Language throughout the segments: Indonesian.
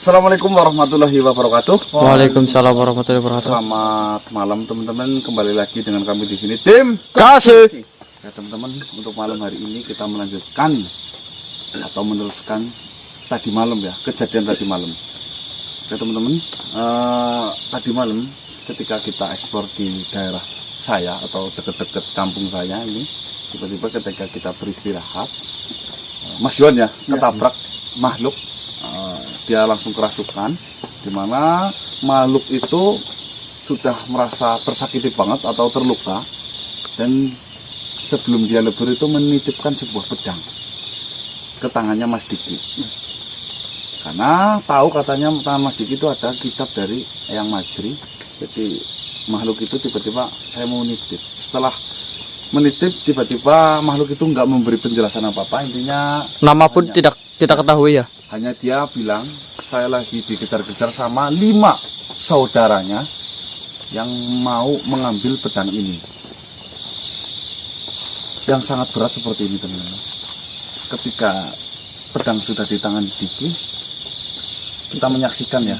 Assalamualaikum warahmatullahi wabarakatuh. Waalaikumsalam warahmatullahi wabarakatuh. Selamat malam teman-teman, kembali lagi dengan kami di sini tim Kasih. Ya teman-teman, untuk malam hari ini kita melanjutkan atau meneruskan tadi malam ya, kejadian tadi malam. Ya teman-teman, tadi malam ketika kita eksplor di daerah saya atau dekat-dekat kampung saya ini, tiba-tiba ketika kita beristirahat, Mas Yuan ya ketabrak makhluk. Dia langsung kerasukan, dimana makhluk itu sudah merasa tersakiti banget atau terluka, dan sebelum dia lebur itu menitipkan sebuah pedang ke tangannya Mas Diki, karena tahu katanya tangan Mas Diki itu ada kitab dari Eyang Madri. Jadi makhluk itu tiba-tiba saya mau nitip, setelah menitip tiba-tiba makhluk itu nggak memberi penjelasan apa-apa, intinya Nama pun tidak kita ketahui ya. hanya dia bilang saya lagi dikejar-kejar sama 5 saudaranya yang mau mengambil pedang ini, yang sangat berat seperti ini teman-teman. Ketika pedang sudah di tangan Diki, kita menyaksikan ya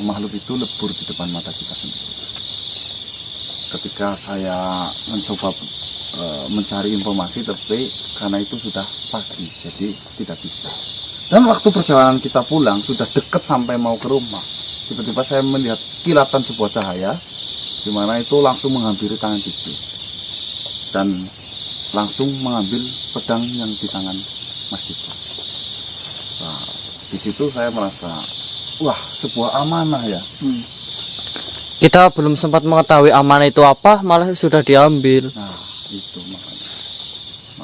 makhluk itu lebur di depan mata kita sendiri. Ketika saya mencoba mencari informasi, tapi karena itu sudah pagi jadi tidak bisa. Dan waktu perjalanan kita pulang sudah dekat sampai mau ke rumah, tiba-tiba saya melihat kilatan sebuah cahaya, di mana itu langsung menghampiri tangan Diki dan langsung mengambil pedang yang di tangan Mas Diki. Nah, di situ saya merasa, wah, sebuah amanah ya. Kita belum sempat mengetahui amanah itu apa, malah sudah diambil. Nah, itu makanya.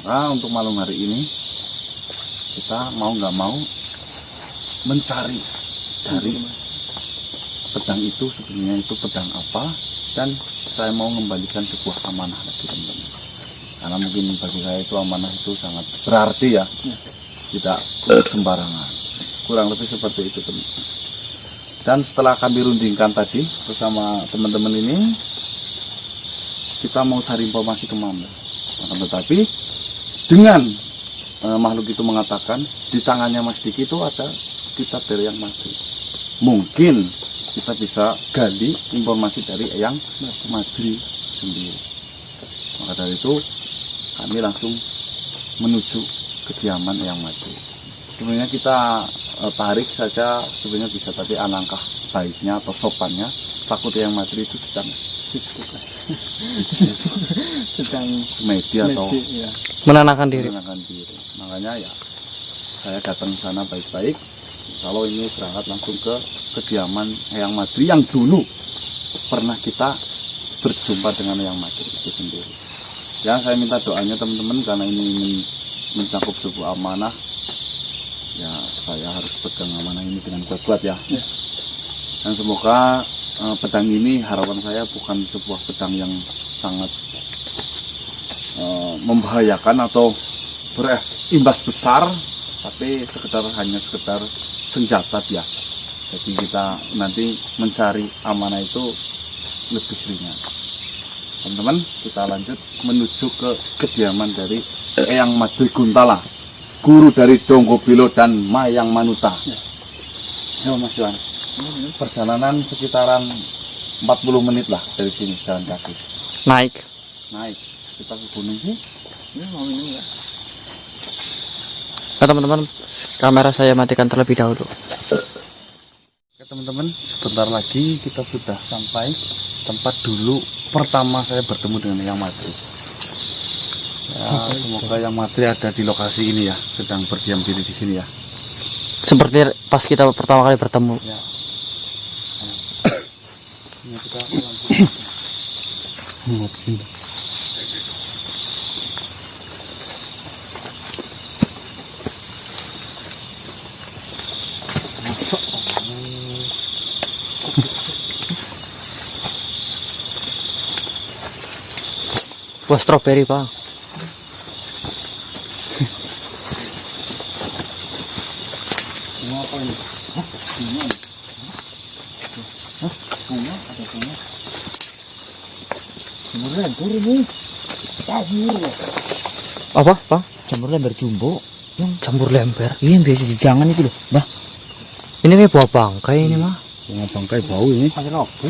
Maka untuk malam hari ini kita mau nggak mau mencari dari pedang itu sebenarnya itu pedang apa, dan saya mau mengembalikan sebuah amanah lagi teman-teman. Karena mungkin bagi saya itu amanah itu sangat berarti ya, tidak sembarangan. Kurang lebih seperti itu teman-teman. Dan setelah kami rundingkan tadi bersama teman-teman ini, kita mau cari informasi kemana. Akan tetapi dengan makhluk itu mengatakan di tangannya Mas Diki itu ada kitab dari Eyang Madri, mungkin kita bisa gali informasi dari Eyang Madri sendiri. Maka dari itu kami langsung menuju kediaman Eyang Madri. Sebenarnya kita tarik saja sebenarnya bisa, tapi alangkah baiknya atau sopannya takut Eyang Madri itu sedang semedi atau Menenangkan diri. Makanya ya saya datang ke sana baik-baik. Kalau ini berangkat langsung ke kediaman Eyang Madri yang dulu pernah kita berjumpa dengan Eyang Madri itu sendiri. Ya, saya minta doanya teman-teman, karena ini mencakup sebuah amanah. Ya, saya harus pegang amanah ini dengan kuat-kuat ya. Dan semoga pedang ini, harapan saya bukan sebuah pedang yang sangat membahayakan atau berimbas besar, tapi hanya sekedar senjata ya. Jadi kita nanti mencari amanah itu lebih ringan. Teman-teman, kita lanjut menuju ke kediaman dari Eyang Madri Guntala, guru dari Donggobilo dan Mayang Manuta. Ya Mas Yuan, perjalanan sekitaran 40 menit lah dari sini jalan kaki. Naik Kita ke gunung sih. Ya, mau minum ya. Nah, teman-teman, kamera saya matikan terlebih dahulu. Oke teman-teman, sebentar lagi kita sudah sampai tempat dulu pertama saya bertemu dengan Eyang Madri. Ya, semoga Eyang Madri ada di lokasi ini ya, sedang berdiam diri di sini ya. Seperti pas kita pertama kali bertemu. Ya. Ini kita langsung. Buah stroberi pak. Bunga apa ini? Bunga. Bunga, ada bunga. Jamur lembar ini. Apa pak? Jamur lembar jumbo. Yang jamur lembar. Iya, yang biasa di jangan itu loh, Mbah. Ini kayak buah bangkai ini mah. Bunga bangkai bau ini. Ada apa?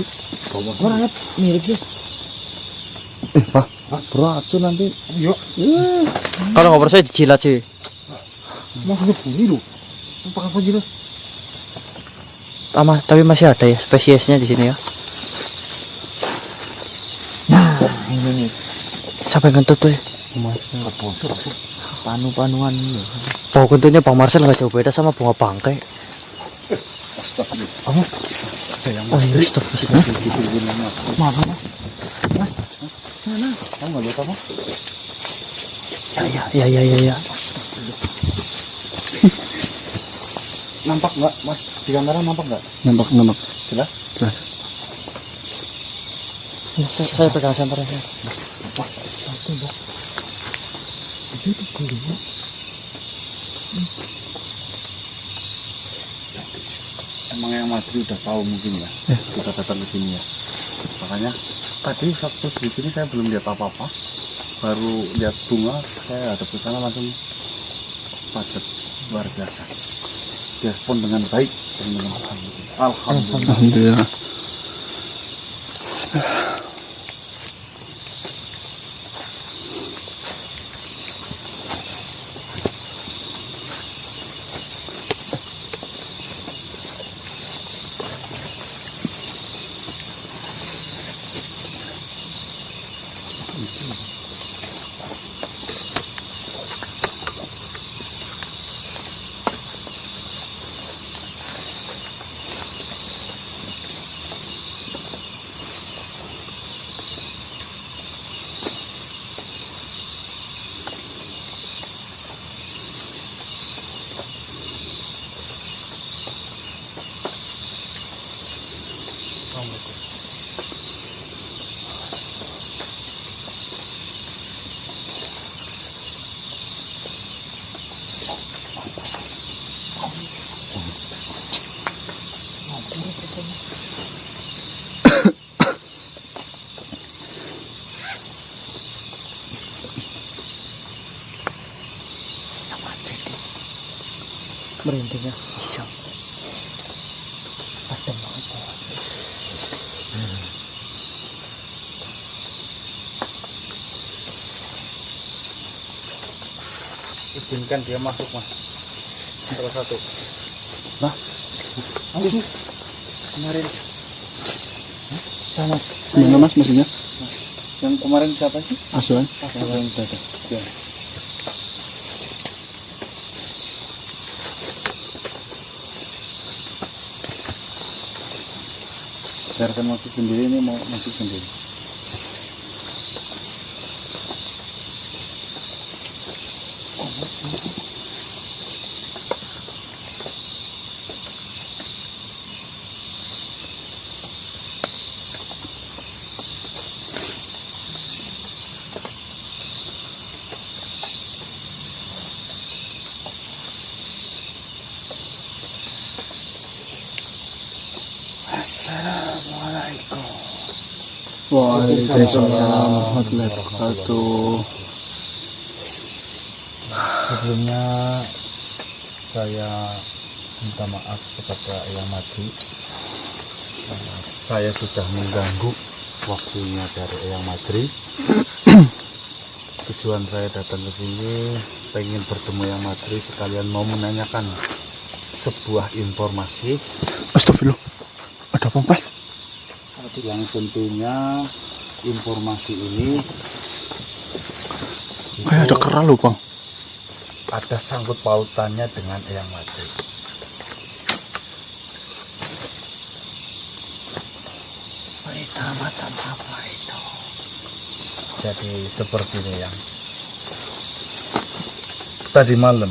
Warnanya mirip sih. Pak, beracun nanti. Yuk, Kalau nggak percaya dijilat sih. maksudnya bunyi loh. Apa sih lo? Tapi masih ada ya spesiesnya di sini ya. Nah, ini nih. Siapa yang kentut tuh? Masnya sponsor sih. Panu-panuan ini. Bau kentutnya Bang Marcel nggak jauh beda sama bunga bangkai. Astagfirullah. Awas. Sayang Oh iya, stop. Maaf mas. Mas. Mana? Kamu nggak lihat apa? Ya. Nampak nggak mas? Di kamera nampak nggak? Nampak. Jelas? Jelas. Ya, saya pegang senternya. Apa? Satu mbak. Itu kuliah. Emang yang Madri udah tahu mungkin ya. Kita datang ke sini ya. Makanya tadi waktu di sini saya belum lihat apa-apa. Baru lihat bunga, saya hadap ke sana langsung padat luar biasa. Direspon dengan baik, teman-teman. Alhamdulillah. Merindingnya hijau. Adem banget. Izinkan dia masuk mas. Salah satu. Nah, Langsung. Kemarin. Sama. mana mas mesinnya? Yang kemarin siapa sih? Asuhan. Yang tadi. Ya. Biarkan masuk sendiri, ini mau masuk sendiri. Assalamualaikum. Waalaikumsalam warahmatullahi wabarakatuh. Sebelumnya saya minta maaf kepada Eyang Madri. Saya sudah mengganggu waktunya dari Eyang Madri. Tujuan saya datang ke sini pengen bertemu Eyang Madri, sekalian mau menanyakan sebuah informasi. Astagfirullah. Ada apa mas? Yang tentunya informasi ini Kayak ada keral loh bang. ada sangkut pautannya dengan Eyang Madri. Berita macam apa itu? Jadi seperti ini yang tadi malam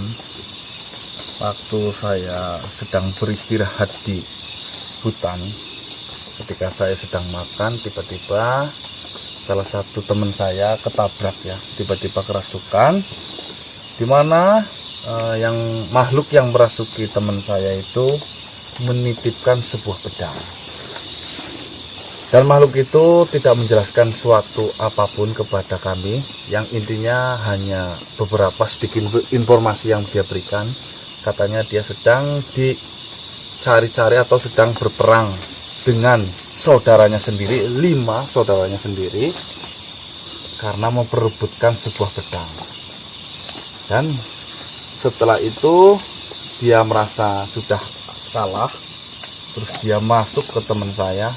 waktu saya sedang beristirahat di hutan, ketika saya sedang makan, tiba-tiba salah satu teman saya ketabrak ya, tiba-tiba kerasukan, dimana yang makhluk yang merasuki teman saya itu menitipkan sebuah pedang, dan makhluk itu tidak menjelaskan suatu apapun kepada kami, yang intinya hanya beberapa sedikit informasi yang dia berikan. Katanya dia sedang cari-cari atau sedang berperang dengan saudaranya sendiri, 5 saudaranya sendiri, karena memperebutkan sebuah pedang. Dan setelah itu dia merasa sudah kalah, terus dia masuk ke teman saya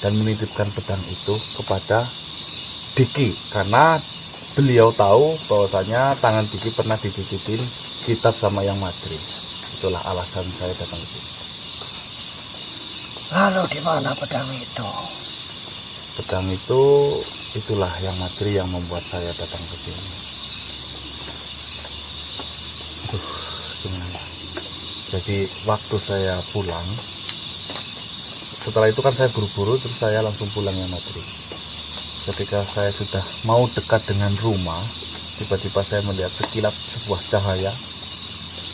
dan menitipkan pedang itu kepada Diki, karena beliau tahu bahwasanya tangan Diki pernah dititipin kitab sama Yang Madri. Itulah alasan saya datang ke sini. Lalu di mana pedang itu? Pedang itu, itulah Yang Madri yang membuat saya datang ke sini. Aduh, gimana? Jadi waktu saya pulang, setelah itu kan saya buru-buru, terus saya langsung pulang Yang Madri. Ketika saya sudah mau dekat dengan rumah, tiba-tiba saya melihat sekilat sebuah cahaya,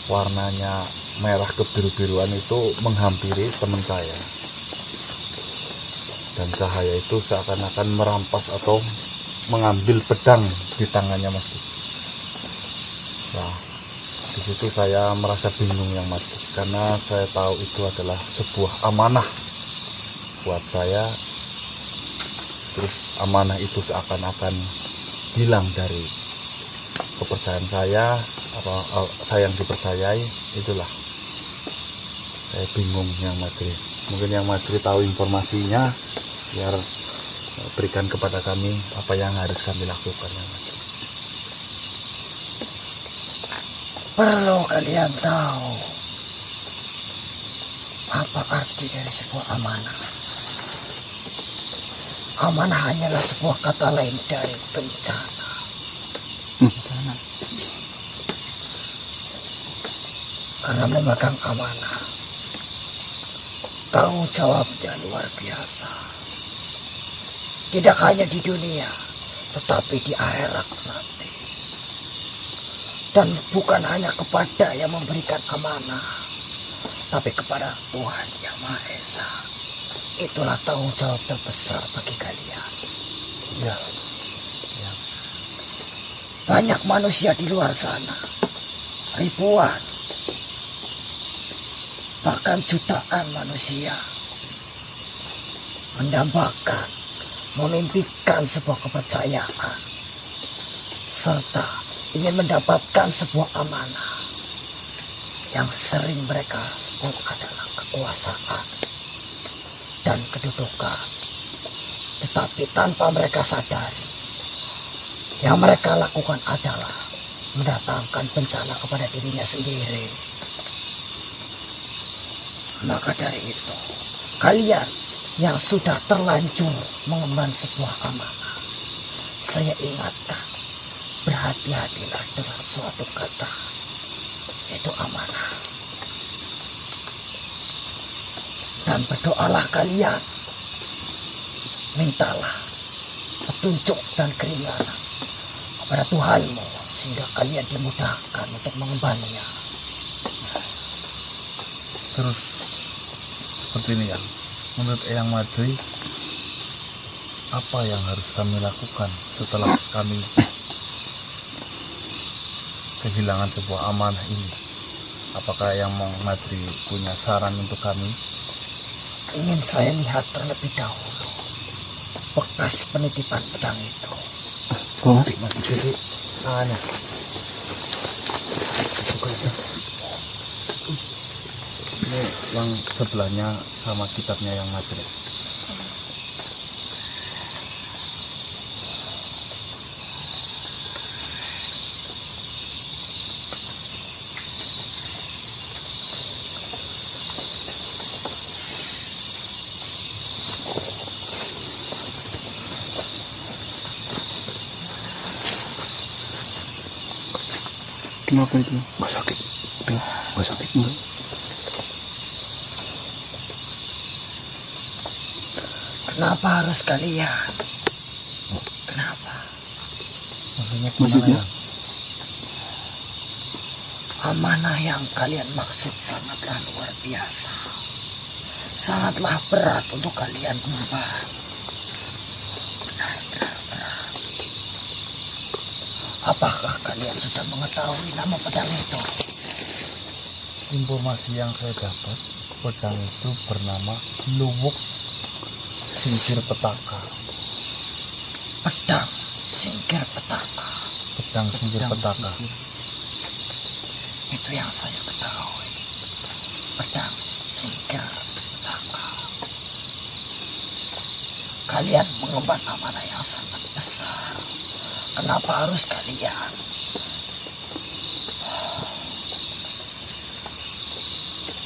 warnanya merah kebiru-biruan itu menghampiri teman saya. Dan cahaya itu seakan-akan merampas atau mengambil pedang di tangannya Mas Diki. Nah, di situ saya merasa bingung Yang Madri, karena saya tahu itu adalah sebuah amanah buat saya. Terus amanah itu seakan-akan hilang dari kepercayaan saya, atau saya yang dipercayai. Itulah saya bingung Yang Madri. Mungkin Yang Madri tahu informasinya, biar berikan kepada kami apa yang harus kami lakukan Yang Madri. Perlu kalian tahu apa arti dari sebuah amanah. Amanah hanyalah sebuah kata lain dari bencana. Bencana. Karena memegang amanah, tanggung jawabnya luar biasa. Tidak hanya di dunia, tetapi di akhirat nanti. Dan bukan hanya kepada yang memberikan amanah, tapi kepada Tuhan Yang Maha Esa. Itulah tanggung jawab terbesar bagi kalian. Ya. Banyak manusia di luar sana, ribuan, bahkan jutaan manusia, mendambakan, memimpikan sebuah kepercayaan, serta ingin mendapatkan sebuah amanah yang sering mereka sebut adalah kekuasaan dan kedudukan. Tetapi tanpa mereka sadari, yang mereka lakukan adalah mendatangkan bencana kepada dirinya sendiri. Maka dari itu, kalian yang sudah terlanjur mengemban sebuah amanah, saya ingatkan, berhati-hatilah dengan suatu kata, itu amanah. Dan berdoalah kalian, mintalah petunjuk dan keringanan kepada Tuhanmu, sehingga kalian dimudahkan untuk mengembannya. Terus seperti ini ya, menurut Eyang Madri, apa yang harus kami lakukan setelah kami kehilangan sebuah amanah ini? Apakah Eyang Madri punya saran untuk kami? Ingin saya lihat terlebih dahulu bekas penitipan pedang itu. Mas Diki, tangannya. Ini yang sebelahnya sama kitabnya Yang Madri. Kenapa itu? Nggak sakit. Nggak sakit. Kenapa harus kalian? Kenapa? Maksudnya? Amanah yang kalian maksud sangatlah luar biasa. Sangatlah berat untuk kalian emban. Benar-benar berat. Apakah kalian sudah mengetahui nama pedang itu? informasi yang saya dapat, pedang itu bernama Luwuk Singkir Petaka. Pedang Singkir Petaka. Pedang Singkir Petaka. Itu yang saya ketahui. Pedang Singkir Petaka. Kalian mengemban amanah yang sangat besar. Kenapa harus kalian?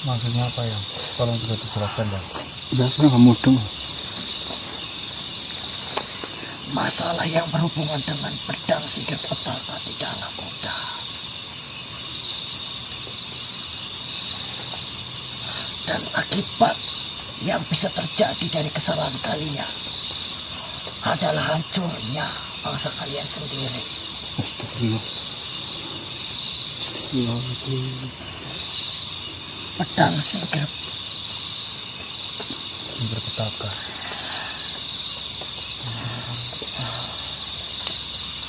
Maksudnya apa ya? Tolong juga dijelaskan ya. Biasanya nggak mudeng. Masalah yang berhubungan dengan pedang Singkir Petaka tidaklah mudah. Dan akibat yang bisa terjadi dari kesalahan kalian adalah hancurnya bangsa kalian sendiri. Astagfirullah. Astagfirullah. Pedang Singkir Petaka.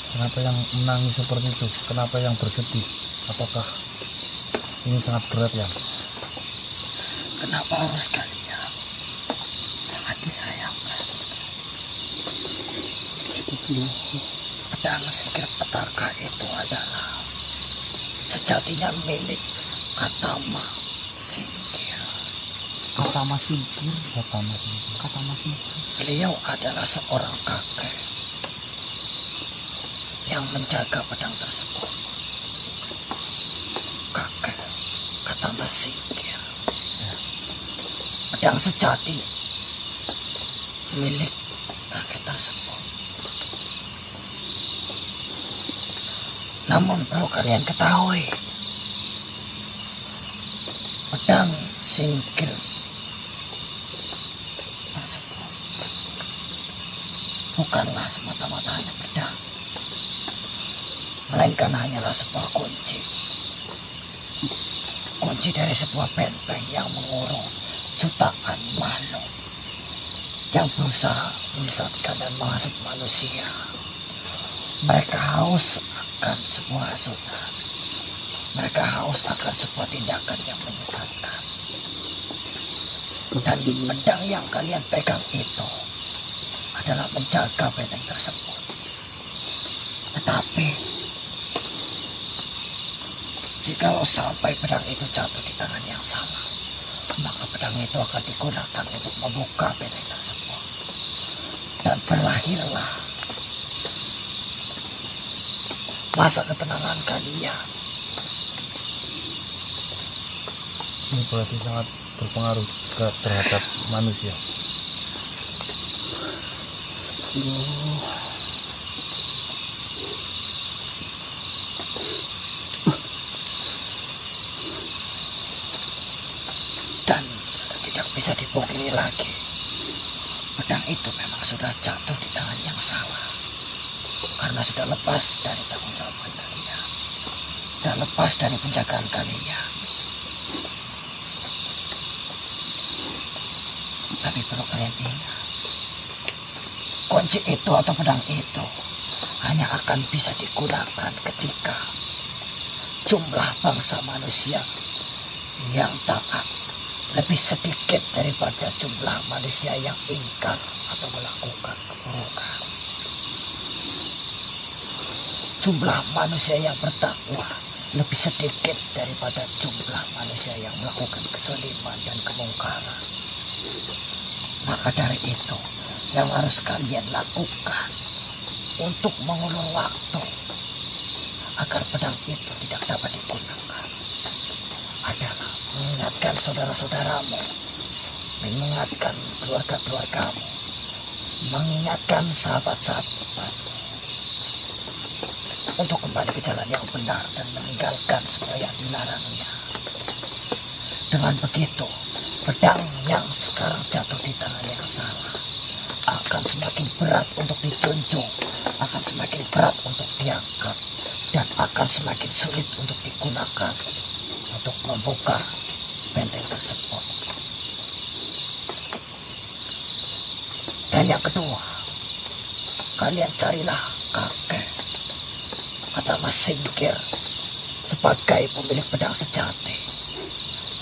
Kenapa yang menangis seperti itu? Kenapa yang bersedih? Apakah ini sangat berat ya? Kenapa harus kalian? Sangat disayangkan. Pedang Singkir Petaka itu adalah sejatinya milik Katama Singkir. Katama Singkir. Beliau adalah seorang kakek yang menjaga pedang tersebut. Kakek Katama Singkir. Pedang sejati milik kakek tersebut. Namun perlu kalian ketahui, pedang Singkir tersebut bukanlah semata-mata hanya pedang, melainkan hanyalah sebuah kunci dari sebuah benteng yang mengurung jutaan makhluk yang berusaha menyesatkan dan menghasut manusia. Mereka haus akan sebuah hasutan. Mereka haus akan sebuah tindakan yang menyesatkan. Dan pedang yang kalian pegang itu adalah menjaga benteng tersebut. Tetapi jikalau sampai pedang itu jatuh di tangan yang salah, maka pedang itu akan digunakan untuk membuka benteng tersebut. Dan berlahirlah masa ketenangan kalian. Ini berarti sangat berpengaruh terhadap manusia. Dan sudah tidak bisa dipungkiri lagi, pedang itu memang sudah jatuh di tangan yang salah, karena sudah lepas dari tanggung jawab kalian, sudah lepas dari penjagaan kalian. Tapi perlu kalian ingat, kunci itu atau pedang itu hanya akan bisa digunakan ketika jumlah bangsa manusia yang taat lebih sedikit daripada jumlah manusia yang ingkar atau melakukan keburukan. Jumlah manusia yang bertakwa lebih sedikit daripada jumlah manusia yang melakukan kezaliman dan kemungkaran. Maka dari itu, yang harus kalian lakukan untuk mengulur waktu agar pedang itu tidak dapat digunakan adalah mengingatkan saudara-saudaramu, mengingatkan keluarga-keluargamu, mengingatkan sahabat-sahabatmu untuk kembali ke jalan yang benar dan meninggalkan semua yang dilarangnya. Dengan begitu, pedang yang sekarang jatuh di tangan yang salah akan semakin berat untuk dijunjung, akan semakin berat untuk diangkat, dan akan semakin sulit untuk digunakan untuk membuka benteng tersebut. Dan yang kedua, kalian carilah kakek Katama Singkir sebagai pemilik pedang sejati.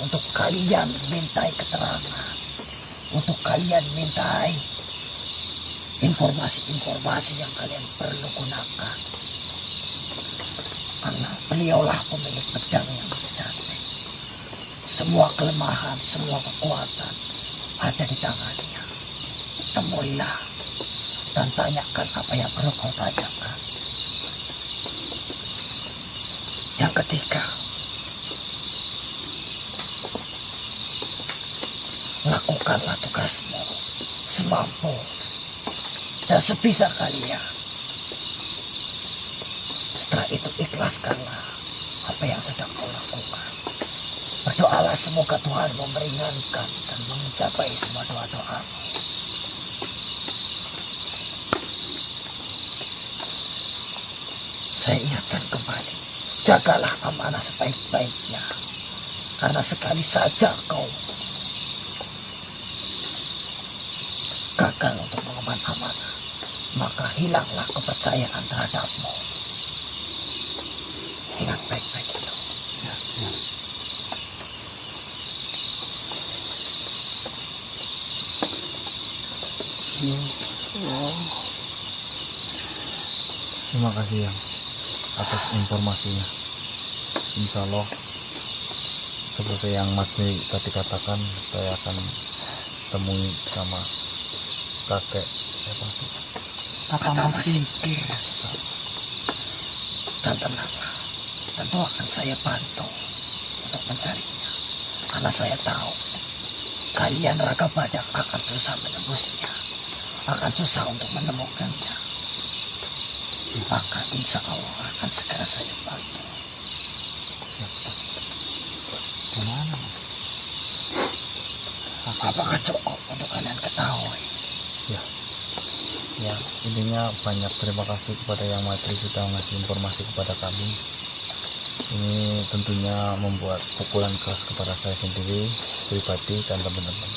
untuk kalian mintai keterangan, untuk kalian mintai informasi-informasi yang kalian perlu gunakan. Karena beliaulah pemilik pedang yang cantik. Semua kelemahan, semua kekuatan ada di tangannya. Temuilah dan tanyakan apa yang perlu kau tanyakan. Yang ketiga, lakukanlah tugasmu semampu dan sebisa kalian. Setelah itu ikhlaskanlah apa yang sedang kau lakukan. Berdoalah semoga Tuhan meringankan dan mencapai semua doa-doamu. Saya ingatkan kembali, jagalah amanah sebaik-baiknya. Karena sekali saja kau gagal untuk mengemban amanah, maka hilanglah kepercayaan terhadapmu. Ingat baik-baik itu. Ya. Terima kasih yang atas informasinya. Insya Allah seperti yang Mas Bey tadi katakan, saya akan temui sama kakek Kata Masingkir. Dan tenanglah, tentu akan saya bantu untuk mencarinya. Karena saya tahu kalian Raka Badak akan susah menembusnya, akan susah untuk menemukannya. Maka insya Allah akan segera saya bantu. Gimana Mas? Apakah cukup untuk kalian ketahui? Ya, intinya banyak terima kasih kepada Yang Matri sudah ngasih informasi kepada kami. Ini tentunya membuat pukulan keras kepada saya sendiri, pribadi, dan teman-teman.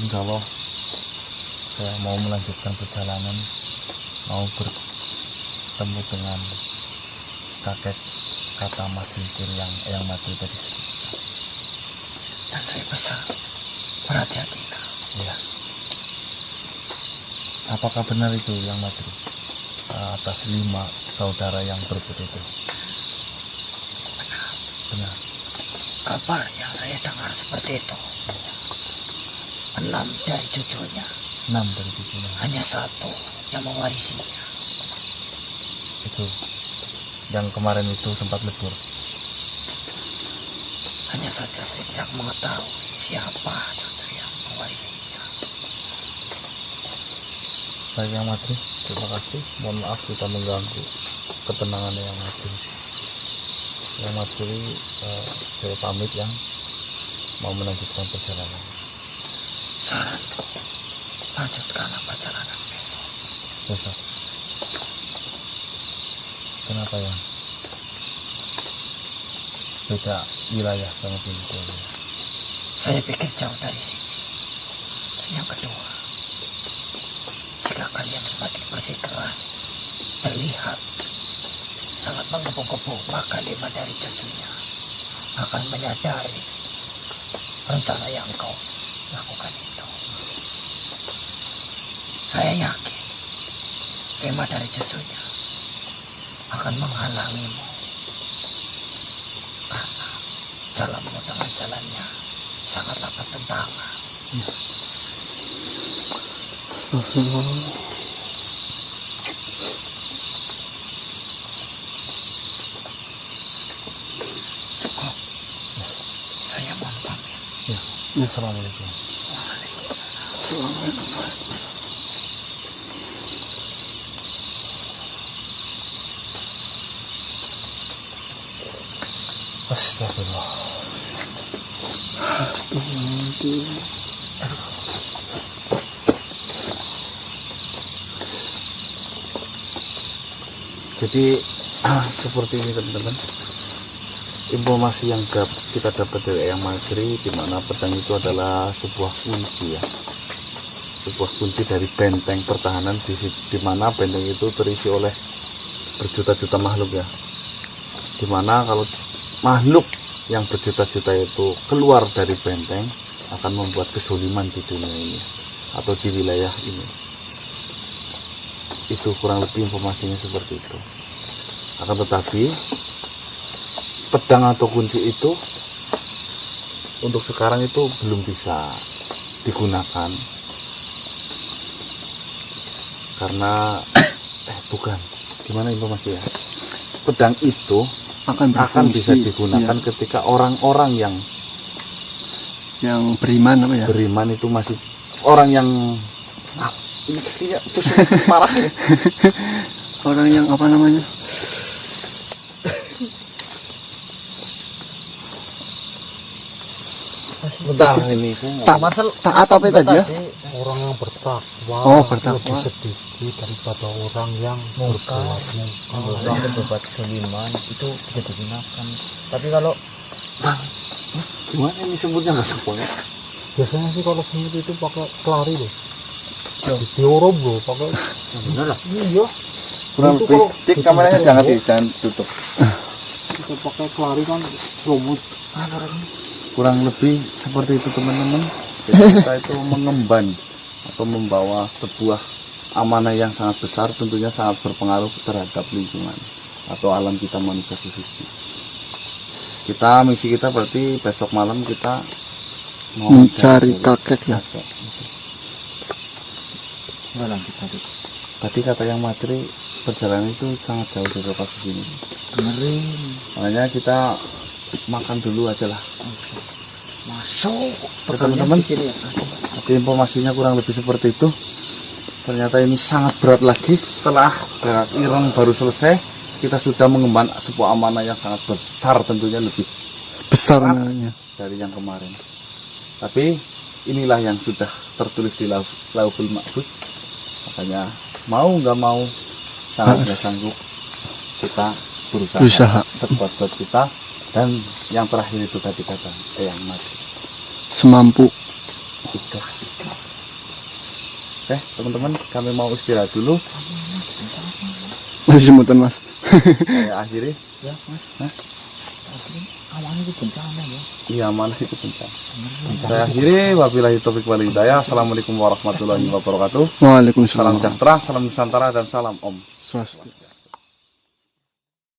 Insya Allah saya mau melanjutkan perjalanan, mau bertemu dengan kakek kata Mas Singkir yang Matri tadi. Dan saya pesan, berhati-hatilah. Ya. Apakah benar itu Yang Matri atas 5 saudara yang berebut itu? Benar. Kabar yang saya dengar seperti itu. 6 dari cucunya, 6 dari cucunya. hanya 1 yang mewarisinya. Itu yang kemarin itu sempat lebur. Hanya saja saya tidak mengetahui siapa cucu yang mewarisinya. Baik Yang Matri, terima kasih. Mohon maaf kita mengganggu ketenangan Yang Matri. Yang Matri, saya pamit yang mau melanjutkan perjalanan. Saranku, lanjutkanlah perjalanan Besok. Kenapa ya? Beda wilayah sama sini. Saya pikir jauh dari sini. Dan yang kedua, jika kalian semakin bersikeras, terlihat sangat menggebu-gebu, maka 5 dari cucunya akan menyadari rencana yang kau lakukan itu. Saya yakin 5 dari cucunya akan menghalangimu karena jalanmu dengan jalannya sangatlah bertentangan. Cukup. Saya mohon pamit. Ya. Assalamualaikum. Astagfirullah. Jadi seperti ini teman-teman, informasi yang kita dapat dari Yang Matri, di mana pedang itu adalah sebuah kunci ya, sebuah kunci dari benteng pertahanan di mana benteng itu terisi oleh berjuta-juta makhluk ya, di mana kalau makhluk yang berjuta-juta itu keluar dari benteng akan membuat kesuliman di dunia ini atau di wilayah ini. Itu kurang lebih informasinya seperti itu. Akan tetapi pedang atau kunci itu untuk sekarang itu belum bisa digunakan karena bukan, gimana informasinya, pedang itu akan bisa digunakan ketika orang-orang yang beriman apa ya? Beriman itu masih orang yang ini parah ya. Orang yang apa namanya? Bentar ini saya Taat apa tadi ya? Orang yang bertakwa, Oh, bertakwa. lebih sedikit daripada orang yang berbuat mungkar. Orang yang berbuat kesuliman itu bisa digunakan. Tapi kalau gimana ini sebutnya nggak semuanya? Biasanya sih kalau semut itu pakai kelari loh. Di diorop loh, pakai. benar lah, Iya, Kurang Itu lebih, kalau cik kameranya jangan tutup. kita pakai kelari kan selumut. Kurang lebih seperti itu teman-teman. Jadi kita itu mengemban atau membawa sebuah amanah yang sangat besar, tentunya sangat berpengaruh terhadap lingkungan atau alam kita manusia khususnya. Misi kita berarti besok malam kita mau Mencari kakek ya. kakek. gimana kita tuh? Tadi kata yang materi perjalanan itu sangat jauh dari lokasi sini. Ngeri, Makanya kita makan dulu aja lah. masuk. Ya, teman-teman, Di sini ya. tapi informasinya kurang lebih seperti itu. Ternyata ini sangat berat lagi. Setelah gerak ireng baru selesai, kita sudah mengemban sebuah amanah yang sangat besar, tentunya lebih Besar namanya. dari yang kemarin. Tapi inilah yang sudah tertulis di Lauhul Mahfuz. Makanya mau nggak mau, sangat nggak sanggup, kita berusaha sekuat-kuat kita. Dan yang terakhir itu tadi kata yang mati, Semampu. ikhlas. Oke teman-teman, kami mau istirahat dulu. Masih semutan mas. Saya akhiri. Ya, Mas. Awalnya itu bencana ya. Iya, mana itu bencana. Saya akhiri. Wabillahi taufiq wal hidayah. Assalamualaikum warahmatullahi wabarakatuh. Waalaikumsalam. Salam sejahtera, salam Nusantara, dan salam Om. Swastiastu.